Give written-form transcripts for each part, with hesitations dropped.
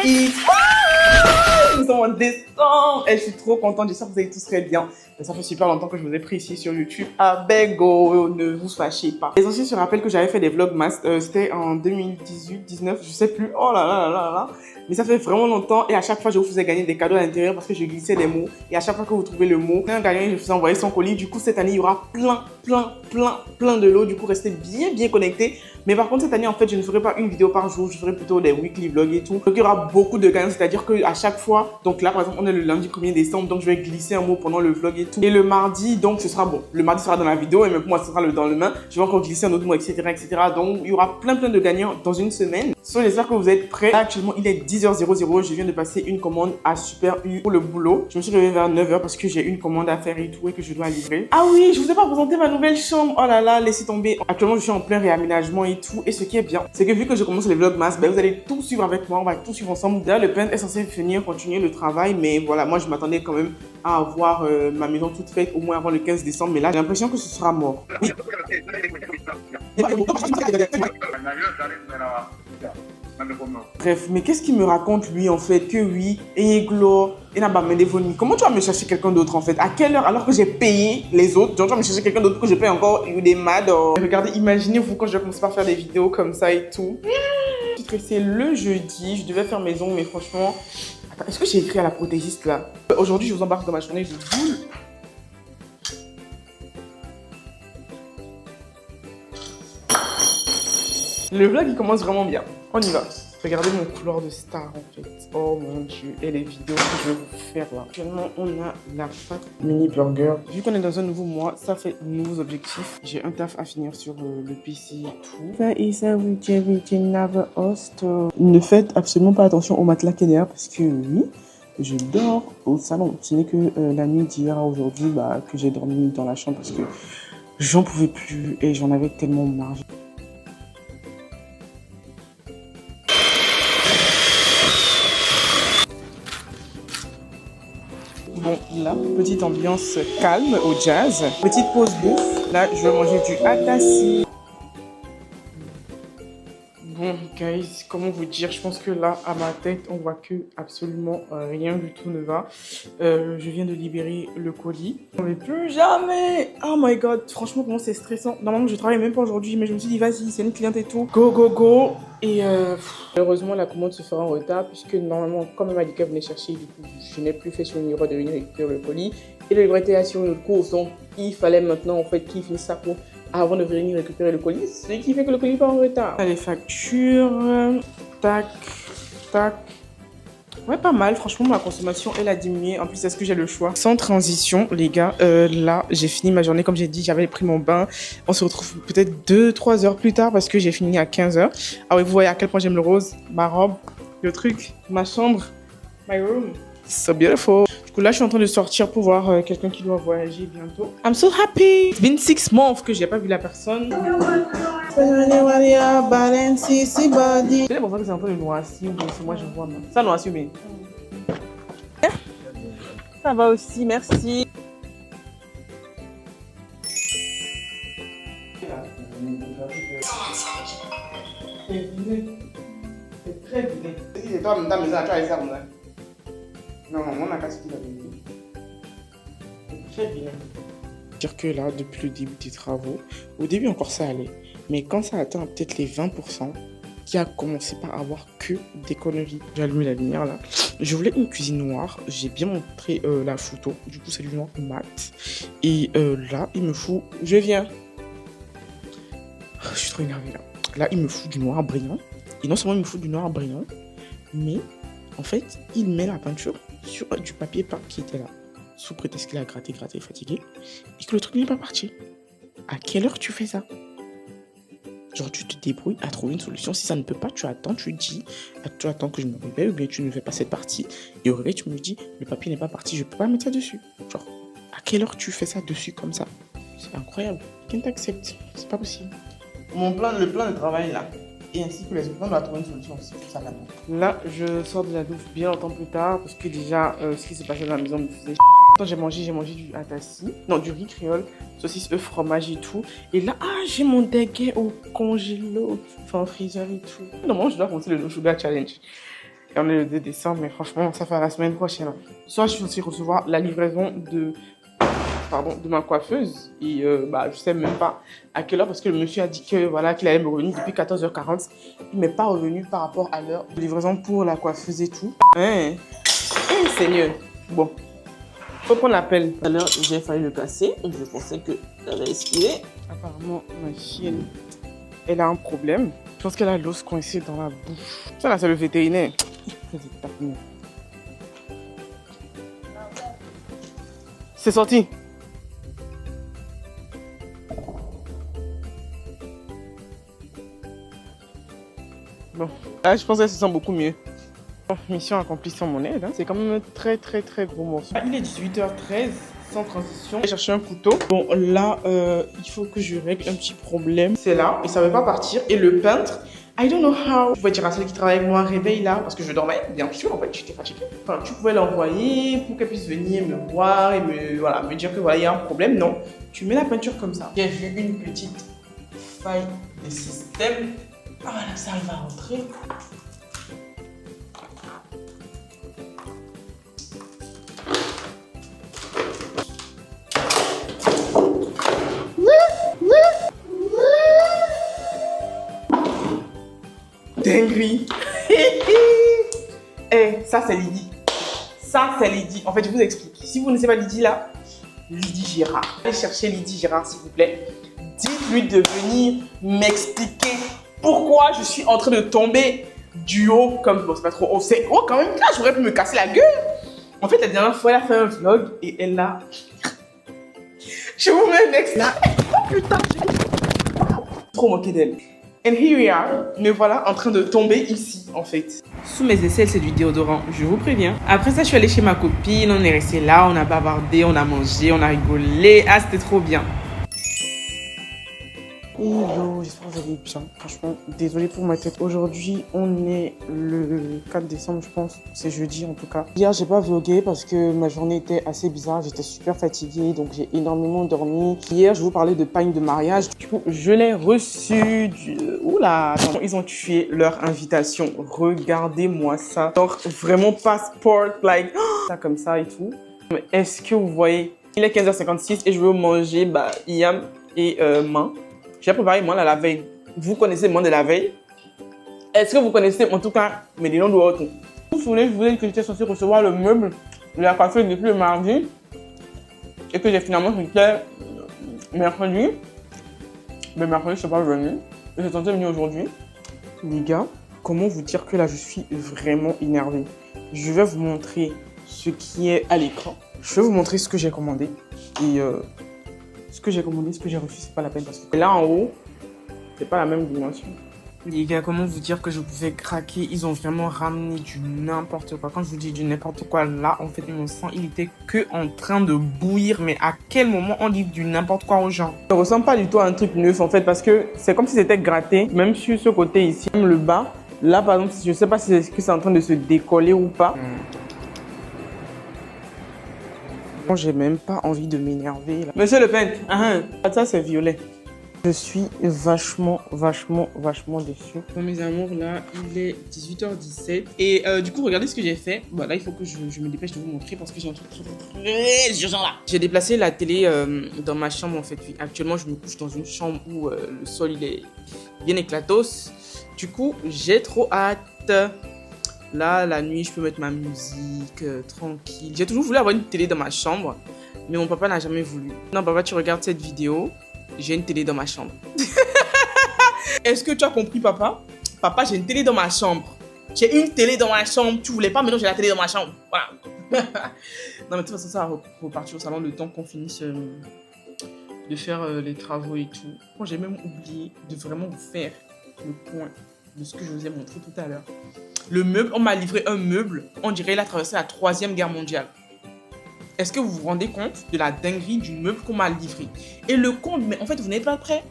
X. Nous sommes en décembre et je suis trop contente. J'espère que vous allez tous très bien. Ça fait super longtemps que je vous ai pris ici sur YouTube. Ah ben go, ne vous fâchez pas. Les anciens se rappellent que j'avais fait des vlogmas. C'était en 2018-19, je sais plus. Oh là là là là là. Mais ça fait vraiment longtemps et à chaque fois je vous faisais gagner des cadeaux à l'intérieur parce que je glissais des mots. Et à chaque fois que vous trouvez le mot, un gagnant, je vous faisais envoyer son colis. Du coup cette année il y aura plein de lots. Du coup restez bien connectés. Mais par contre cette année en fait je ne ferai pas une vidéo par jour. Je ferai plutôt des weekly vlogs et tout. Donc il y aura beaucoup de gagnants. C'est-à-dire qu'à chaque fois, donc là par exemple on est le lundi 1er décembre. Donc je vais glisser un mot pendant le vlog et tout. Et le mardi donc ce sera bon. Le mardi sera dans la vidéo et même pour moi ce sera le lendemain. Je vais encore glisser un autre mot etc. Donc il y aura plein de gagnants dans une semaine. So j'espère que vous êtes prêts. Là, actuellement il est 10h00. Je viens de passer une commande à Super U pour le boulot. Je me suis réveillée vers 9h parce que j'ai une commande à faire et tout et que je dois livrer. Ah oui, je vous ai pas présenté ma nouvelle chambre. Oh là là, laissez tomber. Actuellement je suis en plein réaménagement et tout. Et ce qui est bien, c'est que vu que je commence les vlogmas, ben, vous allez tout suivre avec moi. On va tout suivre ensemble. D'ailleurs le peintre est censé venir continuer le travail. Mais voilà, moi je m'attendais quand même à avoir ma maison toute faite au moins avant le 15 décembre. Mais là j'ai l'impression que ce sera mort. Oui. Bref, mais qu'est-ce qu'il me raconte lui en fait? Que oui, et Glo, et comment tu vas me chercher quelqu'un d'autre en fait? À quelle heure alors que j'ai payé les autres? Genre tu vas me chercher quelqu'un d'autre que je paye encore des mad. Regardez, imaginez-vous quand je vais commencer par faire des vidéos comme ça et tout. C'est le jeudi, je devais faire mes ongles mais franchement... Attends, est-ce que j'ai écrit à la prothésiste là? Aujourd'hui je vous embarque dans ma journée de boule. Le vlog il commence vraiment bien. On y va. Regardez mon couloir de star en fait. Oh mon dieu. Et les vidéos que je vais vous faire là. Actuellement on a la pâte mini burger. Vu qu'on est dans un nouveau mois, ça fait de nouveaux objectifs. J'ai un taf à finir sur le PC et tout. Ne faites absolument pas attention au matelas qui est derrière parce que oui, je dors au salon. Ce n'est que la nuit d'hier à aujourd'hui que j'ai dormi dans la chambre parce que j'en pouvais plus et j'en avais tellement marre. Bon, là, petite ambiance calme au jazz. Petite pause bouffe. Là, je vais manger du atassi. Bon, guys, comment vous dire? Je pense que là, à ma tête, on voit que absolument rien du tout ne va. Je viens de libérer le colis. On ne plus jamais. Oh my god, franchement, comment c'est stressant. Normalement, je travaille même pas aujourd'hui, mais je me suis dit, vas-y, c'est une cliente et tout. Go. Et heureusement, la commande se fera en retard, puisque normalement, comme elle m'a dit qu'elle venait chercher, du coup, je n'ai plus fait sur le numéro de venir récupérer le colis. Et le livret était sur une course, donc il fallait maintenant, en fait, qu'il finisse sa course avant de venir récupérer le colis, ce qui fait que le colis part en retard. Les factures, tac. Ouais, pas mal, franchement, ma consommation, elle a diminué. En plus, est-ce que j'ai le choix? Sans transition, les gars, là, j'ai fini ma journée, comme j'ai dit, j'avais pris mon bain. On se retrouve peut-être 2-3 heures plus tard parce que j'ai fini à 15h. Ah oui, vous voyez à quel point j'aime le rose, ma robe, le truc, ma chambre, my room. So beautiful. Du coup, là, je suis en train de sortir pour voir quelqu'un qui doit voyager bientôt. I'm so happy. It's been 6 months que j'ai pas vu la personne. C'est pour ça que c'est en train de noircir ou bien c'est moi je vois. Ça noircit ou bien? Ça va aussi, merci. C'est très bien. C'est toi, madame, tu as ça, non, on a cassé tout la vérité. Très bien. Dire que là, depuis le début des travaux, au début encore ça allait, mais quand ça atteint peut-être les 20%, qui a commencé par avoir que des conneries. J'ai allumé la lumière là. Je voulais une cuisine noire, j'ai bien montré la photo, du coup c'est du noir mat. Et là, il me fout, je viens. Je suis trop énervée là. Là, il me fout du noir brillant. Et non seulement il me fout du noir brillant, mais en fait, il met la peinture sur du papier peint qui était là, sous prétexte qu'il a gratté, fatigué, et que le truc n'est pas parti. À quelle heure tu fais ça? Genre, tu te débrouilles à trouver une solution. Si ça ne peut pas, tu attends, tu dis, tu attends que je me réveille, ou bien tu ne fais pas cette partie, et au réveil, tu me dis, le papier n'est pas parti, je peux pas mettre ça dessus. Genre, à quelle heure tu fais ça dessus comme ça? C'est incroyable. Qui t'accepte? C'est pas possible. Le plan de travail là. Et ainsi que les autres, on doit trouver une solution aussi pour ça là-bas. Là, je sors de la douche bien longtemps plus tard parce que déjà, ce qui s'est passé dans la maison me faisait j'ai mangé du atassi, non, du riz créole, saucisse, œufs, fromage et tout. Et là, j'ai mon déguet au congélo, enfin au freezer et tout. Normalement, je dois commencer le No Sugar Challenge. Et on est le 2 décembre, mais franchement, ça fait la semaine prochaine. Soit je suis censée recevoir la livraison de ma coiffeuse. Et je sais même pas à quelle heure, parce que le monsieur a dit que voilà, qu'il allait me revenir depuis 14h40. Il m'est pas revenu par rapport à l'heure de livraison pour la coiffeuse et tout. Hein? Seigneur. Bon. Faut qu'on l'appelle. Tout à l'heure, j'ai failli le casser. Je pensais que ça allait esquiver. Apparemment, ma chienne, elle a un problème. Je pense qu'elle a l'os coincé dans la bouche. Ça là, c'est le vétérinaire. C'est sorti. Bon, là, je pense qu'elle se sent beaucoup mieux. Bon, mission accomplie sans mon aide. Hein. C'est quand même un très gros morceau. Il est 18h13, sans transition. Je vais chercher un couteau. Bon, là, il faut que je règle un petit problème. C'est là, et ça ne veut pas partir. Et le peintre, I don't know how. Tu pouvais dire à celle qui travaille avec moi, réveille là, parce que je dormais. Bien sûr, en fait, j'étais fatiguée. Enfin, tu pouvais l'envoyer pour qu'elle puisse venir me voir et me dire que voilà, il y a un problème. Non, tu mets la peinture comme ça. J'ai vu une petite faille de système. Ah voilà, ça va rentrer. Dinguerie. Eh, ça c'est Lydie. Ça c'est Lydie. En fait, je vous explique. Si vous ne savez pas Lydie là, Lydie Girard. Allez chercher Lydie Girard s'il vous plaît. Dites-lui de venir m'expliquer pourquoi je suis en train de tomber du haut comme... Bon, c'est pas trop haut, c'est haut quand même. Là, j'aurais pu me casser la gueule. En fait, la dernière fois, elle a fait un vlog et elle a... Je vous mets un ex là. Oh putain, j'ai trop moqué d'elle. And here we are. Me voilà en train de tomber ici, en fait. Sous mes aisselles, c'est du déodorant, je vous préviens. Après ça, je suis allée chez ma copine, on est resté là, on a bavardé, on a mangé, on a rigolé. Ah, c'était trop bien. Hello, j'espère que vous allez bien. Franchement, désolée pour ma tête. Aujourd'hui, on est le 4 décembre, je pense. C'est jeudi en tout cas. Hier, j'ai pas vlogué parce que ma journée était assez bizarre. J'étais super fatiguée, donc j'ai énormément dormi. Hier, je vous parlais de pagne de mariage. Du coup, je l'ai reçu du... Oula, attends, ils ont tué leur invitation. Regardez-moi ça. Genre, vraiment passport, like... Ça comme ça et tout. Mais est-ce que vous voyez? Il est 15h56 et je veux manger yam et main. J'ai préparé moi la veille. Vous connaissez le monde de la veille? Est-ce que vous connaissez en tout cas mes noms d'autres? Vous vous souvenez, je vous ai dit que j'étais censée recevoir le meuble de la coiffeuse depuis le mardi et que j'ai finalement fait mercredi. Mais mercredi, je ne suis pas venue. Et j'ai tenté de venir aujourd'hui. Les gars, comment vous dire que là, je suis vraiment énervée. Je vais vous montrer ce qui est à l'écran. Je vais vous montrer ce que j'ai commandé. Et ce que j'ai commandé, ce que j'ai reçu, c'est pas la peine parce que là en haut, c'est pas la même dimension. Les gars, comment vous dire que je pouvais craquer? Ils ont vraiment ramené du n'importe quoi. Quand je vous dis du n'importe quoi, là, en fait, mon sang, il était que en train de bouillir. Mais à quel moment on dit du n'importe quoi aux gens? Ça ressemble pas du tout à un truc neuf, en fait, parce que c'est comme si c'était gratté. Même sur ce côté ici, même le bas. Là, par exemple, je sais pas si c'est en train de se décoller ou pas. J'ai même pas envie de m'énerver là. Monsieur le peintre, ça c'est violet. Je suis vachement déçue. Bon mes amours, là il est 18h17 et du coup regardez ce que j'ai fait. Bon là il faut que je me dépêche de vous montrer parce que j'ai un truc très urgent là. J'ai déplacé la télé dans ma chambre en fait. Puis, actuellement je me couche dans une chambre où le sol il est bien éclatos. Du coup j'ai trop hâte. Là, la nuit, je peux mettre ma musique tranquille. J'ai toujours voulu avoir une télé dans ma chambre, mais mon papa n'a jamais voulu. Non, papa, tu regardes cette vidéo, j'ai une télé dans ma chambre. Est-ce que tu as compris, papa? Papa, j'ai une télé dans ma chambre. J'ai une télé dans ma chambre. Tu voulais pas, maintenant j'ai la télé dans ma chambre. Voilà. Non, mais de toute façon, ça va repartir au salon le temps qu'on finisse de faire les travaux et tout. Moi, j'ai même oublié de vraiment vous faire le point de ce que je vous ai montré tout à l'heure. Le meuble, on m'a livré un meuble, on dirait qu'il a traversé la 3e guerre mondiale. Est-ce que vous vous rendez compte de la dinguerie du meuble qu'on m'a livré? Et le compte, mais en fait, vous n'êtes pas prêt.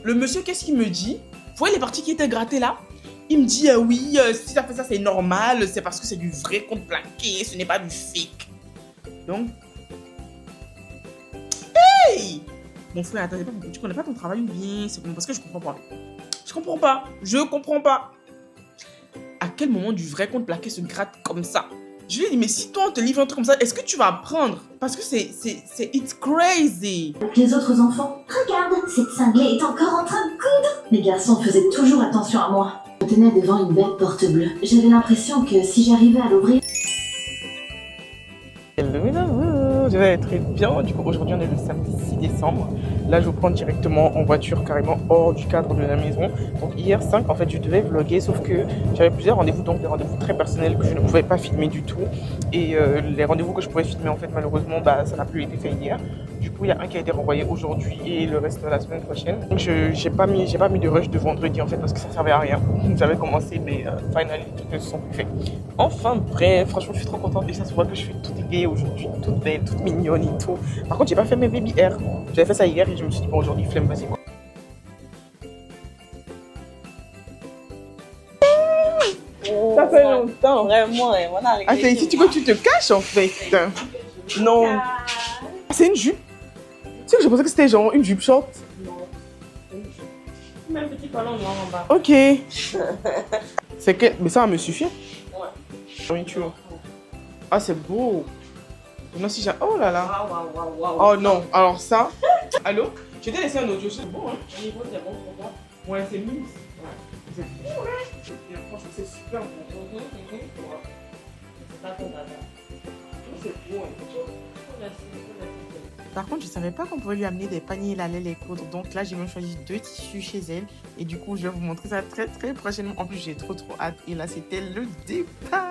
Le monsieur, qu'est-ce qu'il me dit? Vous voyez les parties qui étaient grattées là? Il me dit, oui, si ça fait ça, c'est normal, c'est parce que c'est du vrai compte plaqué, ce n'est pas du fake. Donc, hey! Mon frère, attendez, tu connais pas ton travail ou bien? C'est parce que je comprends pas. Je comprends pas. À quel moment du vrai compte plaqué se gratte comme ça? Je lui ai dit, mais si toi on te livre un truc comme ça, est-ce que tu vas apprendre? Parce que c'est it's crazy. Les autres enfants. Regarde, cette cinglée est encore en train de coudre. Les garçons faisaient toujours attention à moi. Je me tenais devant une belle porte bleue. J'avais l'impression que si j'arrivais à l'ouvrir... Hello, je vais être bien. Du coup, aujourd'hui, on est le samedi 6 décembre. Là, je vous prends directement en voiture, carrément hors du cadre de la maison. Donc, hier 5, en fait, je devais vlogger, sauf que j'avais plusieurs rendez-vous, donc des rendez-vous très personnels que je ne pouvais pas filmer du tout. Et les rendez-vous que je pouvais filmer, en fait, malheureusement, ça n'a plus été fait hier. Du coup, il y a un qui a été renvoyé aujourd'hui et le reste de la semaine prochaine. Donc, j'ai pas mis de rush de vendredi, en fait, parce que ça ne servait à rien. J'avais commencé, mais finally, toutes ne se sont plus faites. Enfin, bref, franchement, je suis trop contente. Et ça se voit que je suis toute égayée aujourd'hui, toute belle, toute mignonne et tout. Par contre, j'ai pas fait mes baby hair. J'avais fait ça hier et je me suis dit, bon, aujourd'hui, flemme, vas-y, quoi. Ça fait longtemps. Vraiment, on a Ah, c'est ici que tu te caches, en fait. Non. C'est une jupe. Tu sais que je pensais que c'était genre une jupe short. Même petit pantalon noir en bas. Ok. C'est que... Mais ça va me suffire. Ouais. Oui, tu vois. Ah, c'est beau. Non, si j'ai... Oh là là. Waouh. Oh non. Alors ça... Allô? Je t'ai laissé un audio. C'est bon, hein? Au niveau, c'est bon pour moi. Ouais, c'est mince. Ouais. C'est beau, hein? Et franchement, c'est super bon. Ouais. C'est pas ton dada. C'est beau, hein? Merci. Par contre, je savais pas qu'on pouvait lui amener des paniers et aller les coudre. Donc là, j'ai même choisi 2 tissus chez elle. Et du coup, je vais vous montrer ça très très prochainement. En plus, j'ai trop hâte. Et là, c'était le départ.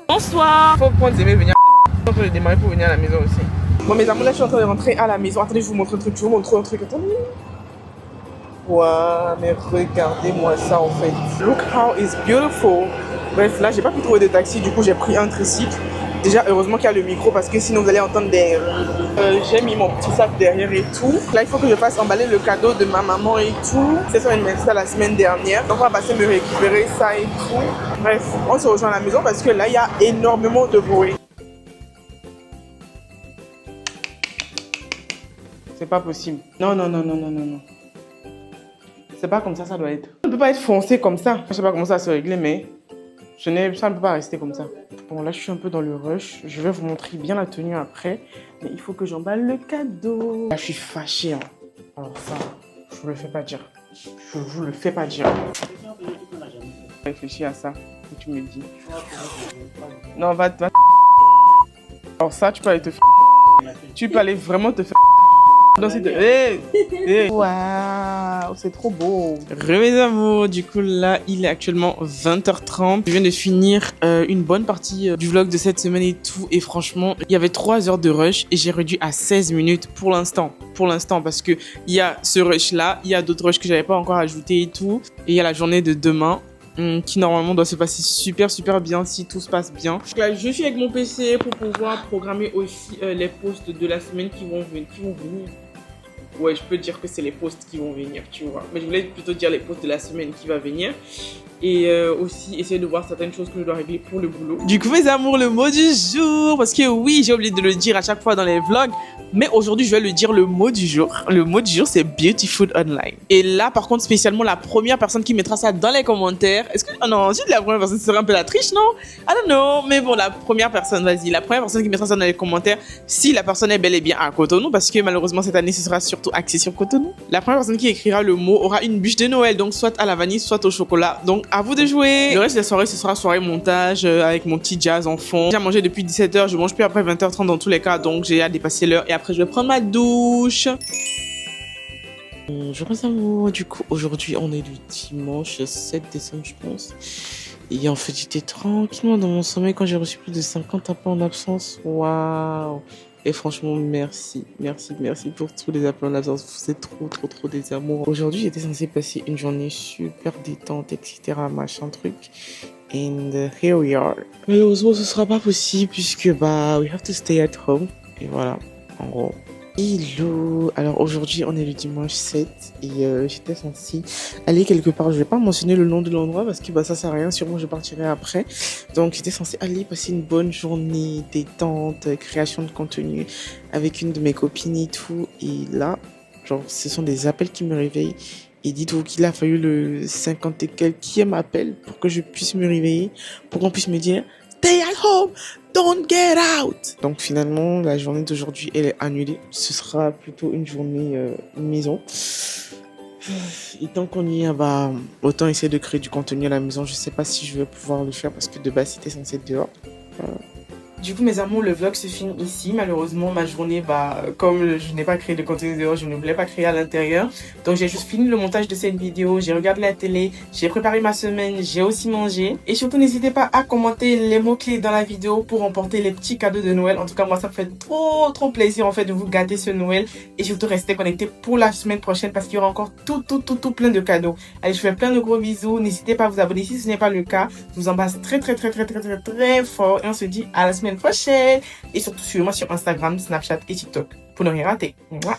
Bonsoir. Faut prendre Zémé venir. Je suis en train de démarrer pour venir à la maison aussi. Bon, mes amours, là, je suis en train de rentrer à la maison. Attendez, je vous montre un truc. Je vous montre un truc. Attendez. Waouh, mais regardez-moi ça en fait. Look how it's beautiful. Bref, là, j'ai pas pu trouver de taxi. Du coup, j'ai pris un tricycle. Déjà, heureusement qu'il y a le micro parce que sinon vous allez entendre des... j'ai mis mon petit sac derrière et tout. Là, il faut que je fasse emballer le cadeau de ma maman et tout. C'est son anniversaire la semaine dernière. Donc, on va passer me récupérer ça et tout. Bref, on se rejoint à la maison parce que là, il y a énormément de bruit. C'est pas possible. Non. C'est pas comme ça doit être. Ça ne peut pas être foncé comme ça. Je sais pas comment ça se régler, mais... ça ne peut pas rester comme ça. Bon, là, je suis un peu dans le rush. Je vais vous montrer bien la tenue après. Mais il faut que j'emballe le cadeau. Là, je suis fâchée. Hein. Alors ça, je vous le fais pas dire. Je vous le fais pas dire. Réfléchis à ça. Que tu me dis. Non, va. Alors ça, tu peux aller te faire. Tu peux aller vraiment te faire. Waouh, c'est trop beau. Mes amours, du coup là il est actuellement 20h30. Je viens de finir une bonne partie du vlog de cette semaine et tout. Et franchement, il y avait 3 heures de rush et j'ai réduit à 16 minutes pour l'instant. Parce que il y a ce rush là, il y a d'autres rushs que j'avais pas encore ajouté et tout. Et il y a la journée de demain. Qui normalement doit se passer super bien si tout se passe bien. Donc là, je suis avec mon PC pour pouvoir programmer aussi les posts de la semaine qui vont venir. Ouais, je peux dire que c'est les posts qui vont venir, tu vois. Mais je voulais plutôt dire les posts de la semaine qui va venir. Et aussi essayer de voir certaines choses que je dois régler pour le boulot. Du coup, mes amours, le mot du jour. Parce que oui, j'ai oublié de le dire à chaque fois dans les vlogs. Mais aujourd'hui, je vais le dire le mot du jour. Le mot du jour, c'est Beautiful Online. Et là, par contre, spécialement, la première personne qui mettra ça dans les commentaires. Est-ce que... Oh non, si la première personne serait un peu la triche, non? I don't know. Mais bon, la première personne, vas-y. La première personne qui mettra ça dans les commentaires, si la personne est bel et bien à Cotonou, parce que malheureusement, cette année, ce sera surtout axé sur Cotonou. La première personne qui écrira le mot aura une bûche de Noël. Donc, soit à la vanille, soit au chocolat. Donc, à vous de jouer. Le reste de la soirée, ce sera soirée montage avec mon petit jazz en fond. J'ai mangé depuis 17h. Je mange plus après 20h30 dans tous les cas. Donc, j'ai à dépasser l'heure. Et après, je vais prendre ma douche. Bonjour mes amours, du coup aujourd'hui on est le dimanche 7 décembre je pense. Et en fait j'étais tranquillement dans mon sommeil quand j'ai reçu plus de 50 appels en absence. Waouh. Et franchement merci pour tous les appels en absence. Vous êtes trop des amours. Aujourd'hui j'étais censée passer une journée super détente etc machin truc. And here we are. Malheureusement ce sera pas possible puisque we have to stay at home. Et voilà en gros. Hello, alors aujourd'hui on est le dimanche 7 et j'étais censée aller quelque part. Je vais pas mentionner le nom de l'endroit parce que ça sert à rien, sûrement je partirai après. Donc j'étais censée aller passer une bonne journée détente, création de contenu avec une de mes copines et tout. Et là, genre ce sont des appels qui me réveillent Et dites-vous qu'il a fallu le 50 et quelques qui m'appelle pour que je puisse me réveiller, pour qu'on puisse me dire « Stay at home, don't get out !» Donc finalement, la journée d'aujourd'hui, elle est annulée. Ce sera plutôt une journée maison. Et tant qu'on y est, bah, autant essayer de créer du contenu à la maison. Je sais pas si je vais pouvoir le faire parce que de base, c'était censé être dehors. Du coup, mes amours, le vlog se finit ici. Malheureusement, ma journée, comme je n'ai pas créé de contenu dehors, je ne voulais pas créer à l'intérieur. Donc, j'ai juste fini le montage de cette vidéo. J'ai regardé la télé, j'ai préparé ma semaine, j'ai aussi mangé. Et surtout, n'hésitez pas à commenter les mots-clés dans la vidéo pour remporter les petits cadeaux de Noël. En tout cas, moi, ça me fait trop plaisir, en fait, de vous gâter ce Noël. Et surtout, restez connectés pour la semaine prochaine parce qu'il y aura encore tout plein de cadeaux. Allez, je vous fais plein de gros bisous. N'hésitez pas à vous abonner si ce n'est pas le cas. Je vous embrasse très fort. Et on se dit à la semaine prochaine. Et surtout, suivez-moi sur Instagram, Snapchat et TikTok pour ne rien rater. Mouah.